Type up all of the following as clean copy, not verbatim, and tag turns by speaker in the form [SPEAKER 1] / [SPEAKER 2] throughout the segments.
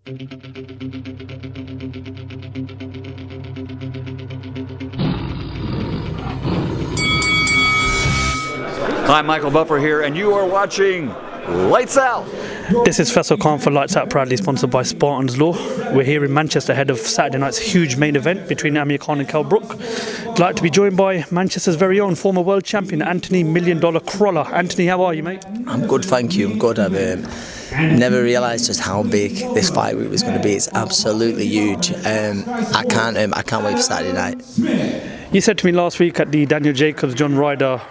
[SPEAKER 1] Hi, Michael Buffer here, and you are watching Lights Out.
[SPEAKER 2] This is Faisal Khan for Lights Out, proudly sponsored by Spartans Law. We're here in Manchester ahead of Saturday night's huge main event between Amir Khan and Brook. I'd like to be joined by Manchester's very own former world champion, Anthony $1 Million Crolla. Anthony, how are you, mate?
[SPEAKER 3] I'm good, thank you. I'm good. I've never realised just how big this fight week was going to be. It's absolutely huge. I can't wait for Saturday night.
[SPEAKER 2] You said to me last week at the Daniel Jacobs John Ryder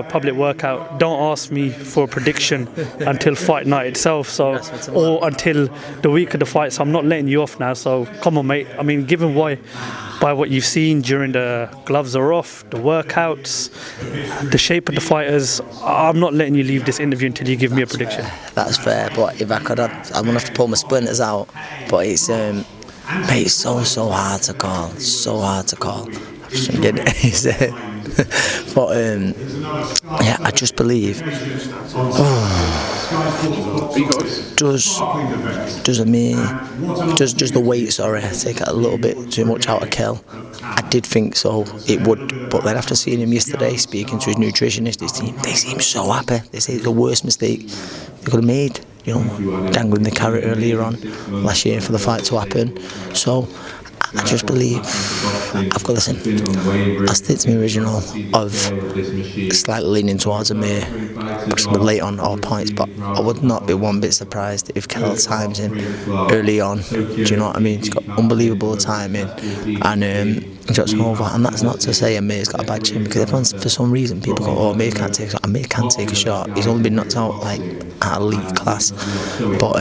[SPEAKER 2] public workout, don't ask me for a prediction until fight night itself, or until the week of the fight. So I'm not letting you off now. So come on, mate. I mean, given by what you've seen during the gloves are off, the workouts, the shape of the fighters, I'm not letting you leave this interview until you give me a prediction.
[SPEAKER 3] That's fair. But if I could, I'm gonna have to pull my splinters out. But it's mate, it's so hard to call. So hard to call. But yeah, I just believe. Does Amir, does the weight, sorry, take it a little bit too much out of Kell? I did think so, it would, but then after seeing him yesterday speaking to his nutritionist, his team, they seem so happy. They say it's the worst mistake they could have made, you know, dangling the carrot earlier on last year for the fight to happen. So I just believe I've got to listen. I stick to my original of slightly leaning towards Amir, possibly late on all points, but I would not be one bit surprised if Kell times him early on. Do you know what I mean? He's got unbelievable timing and he got some over. And that's not to say Amir's got a bad chin, because everyone's, for some reason, people go, oh, Amir can't take a shot. Amir can take a shot. He's only been knocked out like at elite class, but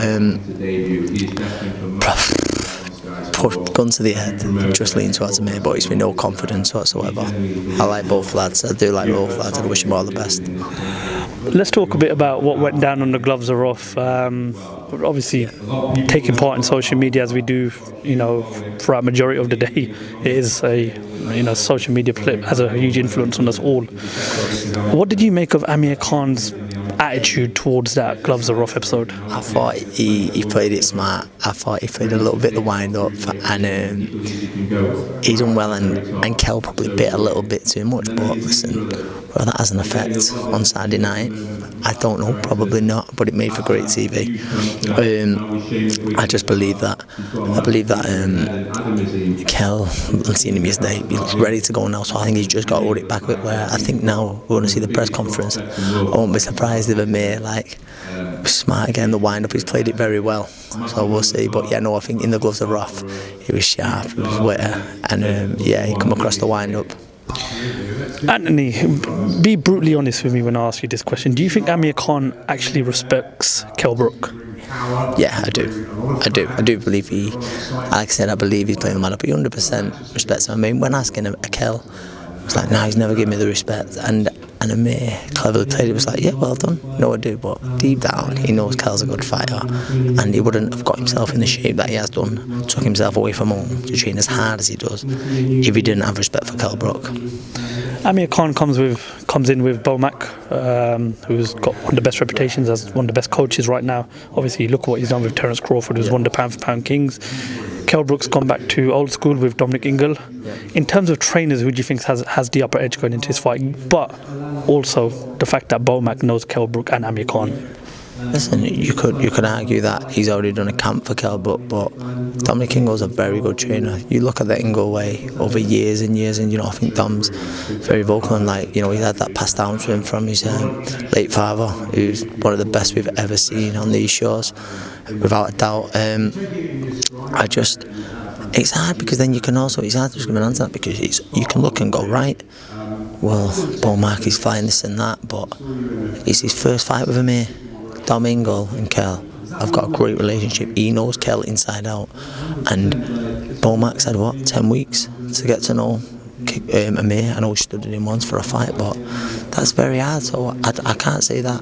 [SPEAKER 3] gun to the head, just lean towards Amir, but it's with no confidence whatsoever. I like both lads. I do like both lads. I wish them all the best.
[SPEAKER 2] Let's talk a bit about what went down on the gloves are off. Obviously, taking part in social media as we do, you know, throughout majority of the day, it is social media has a huge influence on us all. What did you make of Amir Khan's attitude towards that gloves are off episode?
[SPEAKER 3] I thought he played it smart. I thought he played a little bit the wind up, and he done well, and Kell probably bit a little bit too much. But listen, well, that has an effect on Saturday night. I don't know, probably not, but it made for great TV. I just believe that. I believe that Kell, I've seen him yesterday, he's ready to go now, so I think he's just got to hold it back a bit. Where I think now we're going to see the press conference. I won't be surprised if Amir smart again, the wind up, he's played it very well, so we'll see. But yeah, no, I think in the gloves are off, he was sharp, he was witter, and yeah, he come across the wind up.
[SPEAKER 2] Anthony, be brutally honest with me when I ask you this question. Do you think Amir Khan actually respects Brook?
[SPEAKER 3] Yeah, I do believe he, like I said, I believe he's playing the man up. He 100% respects him. I mean, when asking him a Kell, it's like, nah, he's never given me the respect. And Amir cleverly played it, was like, yeah, well done. No, I do, but deep down, he knows Kell's a good fighter, and he wouldn't have got himself in the shape that he has done, took himself away from home to train as hard as he does, if he didn't have respect for Brook.
[SPEAKER 2] Amir Khan comes in with Bomac, who's got one of the best reputations as one of the best coaches right now. Obviously, look at what he's done with Terence Crawford, who's one of the pound-for-pound kings. Brook's gone back to old school with Dominic Ingle. In terms of trainers, who do you think has the upper edge going into his fight? But also the fact that Bomac knows Brook and Amir Khan.
[SPEAKER 3] Listen, you could argue that he's already done a camp for Brook, but Dominic Ingle's a very good trainer. You look at the Ingle way over years and years, and you know, I think Dom's very vocal, and like, you know, he had that passed down to him from his late father, who's one of the best we've ever seen on these shows, without a doubt. It's hard, because then you can also, it's hard to just give an answer that, because you can look and go, right, well, Bomac is fine, this and that, but it's his first fight with Amir. Dom Ingle and Kell have got a great relationship. He knows Kell inside out, and Bomac's had 10 weeks to get to know Amir. I know he studied him once for a fight, but that's very hard, so I can't say that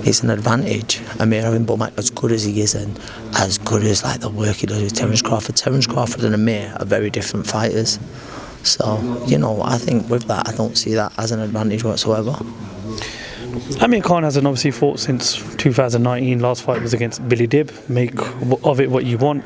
[SPEAKER 3] it's an advantage. Amir having Bomac as good as he is, and as good as like the work he does with Terence Crawford. Terence Crawford and Amir are very different fighters, so you know, I think with that, I don't see that as an advantage whatsoever.
[SPEAKER 2] Amir Khan hasn't obviously fought since 2019. Last fight was against Billy Dib. Make of it what you want.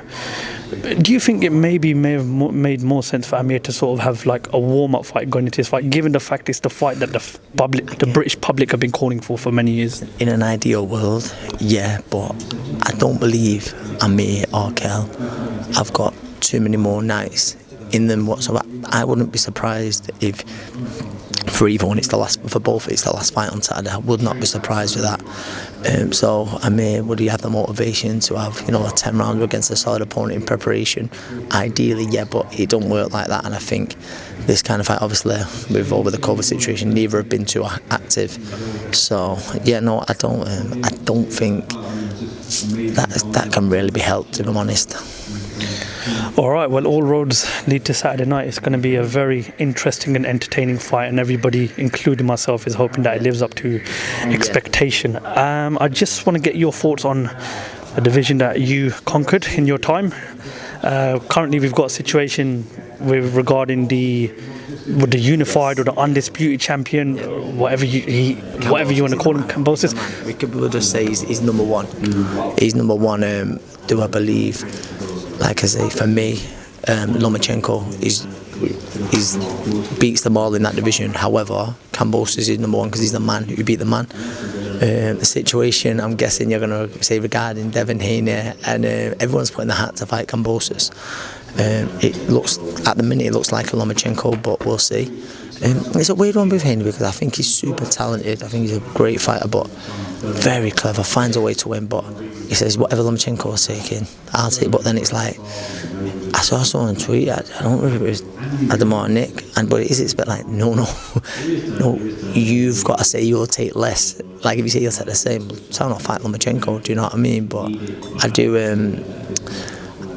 [SPEAKER 2] Do you think it may have made more sense for Amir to sort of have like a warm-up fight going into his fight, given the fact it's the fight that the British public have been calling for many years?
[SPEAKER 3] In an ideal world, yeah, but I don't believe Amir or Kel have got too many more nights in them whatsoever. I wouldn't be surprised if for either one, for both it's the last fight on Saturday. I would not be surprised with that. So Amir, would he have the motivation to have a 10 round against a solid opponent in preparation? Ideally, yeah, but it don't work like that. And I think this kind of fight, obviously, with the COVID situation, neither have been too active. So yeah, no, I don't think that can really be helped, if I'm honest.
[SPEAKER 2] All right, well, all roads lead to Saturday night. It's going to be a very interesting and entertaining fight, and everybody, including myself, is hoping that it lives up to expectation. I just want to get your thoughts on a division that you conquered in your time. Currently, we've got a situation regarding the unified or the undisputed champion, whatever you want to call him, Kambosos.
[SPEAKER 3] We'll just say he's number one. He's number one. Do I believe? Like I say, for me, Lomachenko beats them all in that division. However, Kambosos is number one because he's the man who beat the man. The situation, I'm guessing you're going to say regarding Devin Haney, and everyone's putting their hat to fight Kambosos. At the minute, it looks like a Lomachenko, but we'll see. It's a weird one with Haney because I think he's super talented. I think he's a great fighter, but very clever, finds a way to win. But he says, whatever Lomachenko is taking, I'll take. But then it's like, I saw someone tweet, I don't know if it was Adam or Nick, but it's a bit like, no, you've got to say you'll take less. Like if you say you'll take the same, so not fight Lomachenko, do you know what I mean? But I do,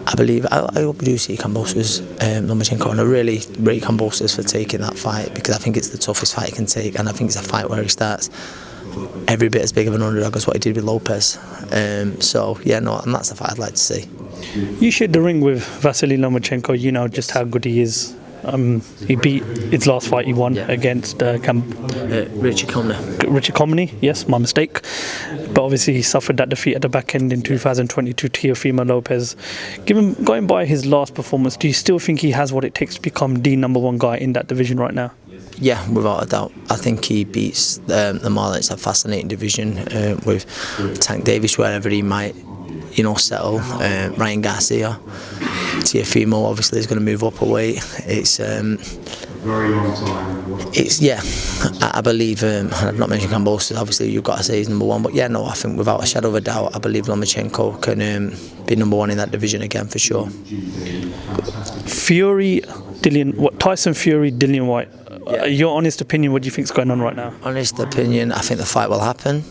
[SPEAKER 3] I believe, I hope we do see Kambosos, Lomachenko, and I really rate Kambosos for taking that fight because I think it's the toughest fight he can take, and I think it's a fight where he starts every bit as big of an underdog as what he did with Lopez. So yeah, no, and that's the fight I'd like to see.
[SPEAKER 2] You shared the ring with Vasily Lomachenko. You know just how good he is. He beat his last fight he won against
[SPEAKER 3] Richard
[SPEAKER 2] Comney, yes, my mistake. But obviously he suffered that defeat at the back end in 2022 to Teofimo Lopez. Going by his last performance, do you still think he has what it takes to become the number one guy in that division right now?
[SPEAKER 3] Yeah, without a doubt. I think he beats the Marlon. It's a fascinating division with Tank Davis, wherever he might settle. Ryan Garcia. Teofimo obviously is going to move up a weight. It's yeah, I believe, I've not mentioned Kambosos, obviously you've got to say he's number one, but yeah, no, I think without a shadow of a doubt, I believe Lomachenko can be number one in that division again for sure.
[SPEAKER 2] Tyson Fury, Dillian Whyte. Your honest opinion, what do you think is going on right now?
[SPEAKER 3] Honest opinion, I think the fight will happen.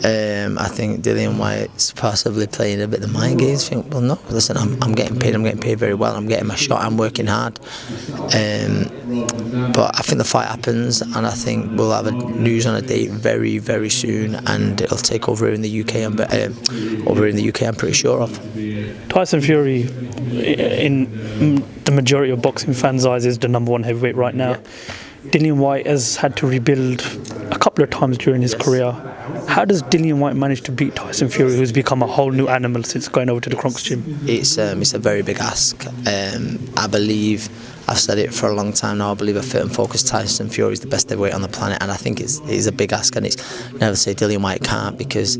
[SPEAKER 3] I think Dillian Whyte's possibly playing a bit of the mind games. Think, well, no, listen, I'm getting paid very well. I'm getting my shot. I'm working hard. But I think the fight happens, and I think we'll have a news on a date very, very soon, and it'll take over in the UK. I'm pretty sure of.
[SPEAKER 2] Tyson Fury, in the majority of boxing fans' eyes, is the number one heavyweight right now. Yeah. Dillian Whyte has had to rebuild a couple of times during his career. How does Dillian Whyte manage to beat Tyson Fury, who's become a whole new animal since going over to the Kronk's gym?
[SPEAKER 3] It's a very big ask. I believe, I've said it for a long time now, I believe a fit and focused Tyson Fury is the best heavyweight on the planet, and I think it's a big ask, and it's never say Dillian Whyte can't, because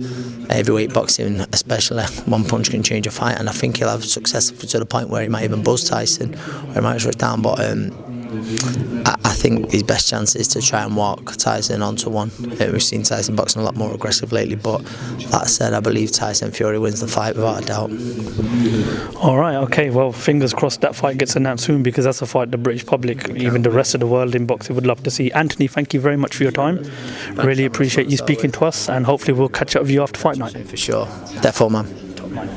[SPEAKER 3] heavyweight boxing, especially, one punch can change a fight, and I think he'll have success to the point where he might even buzz Tyson, or he might shut down, but I think his best chance is to try and walk Tyson onto one. We've seen Tyson boxing a lot more aggressive lately, but that said, I believe Tyson Fury wins the fight without a doubt.
[SPEAKER 2] All right, okay, well, fingers crossed that fight gets announced soon, because that's a fight the British public, even the rest of the world in boxing, would love to see. Anthony, thank you very much for your time. Really appreciate you speaking to us, and hopefully we'll catch up with you after fight night.
[SPEAKER 3] For sure. Therefore, man.
[SPEAKER 2] Top man.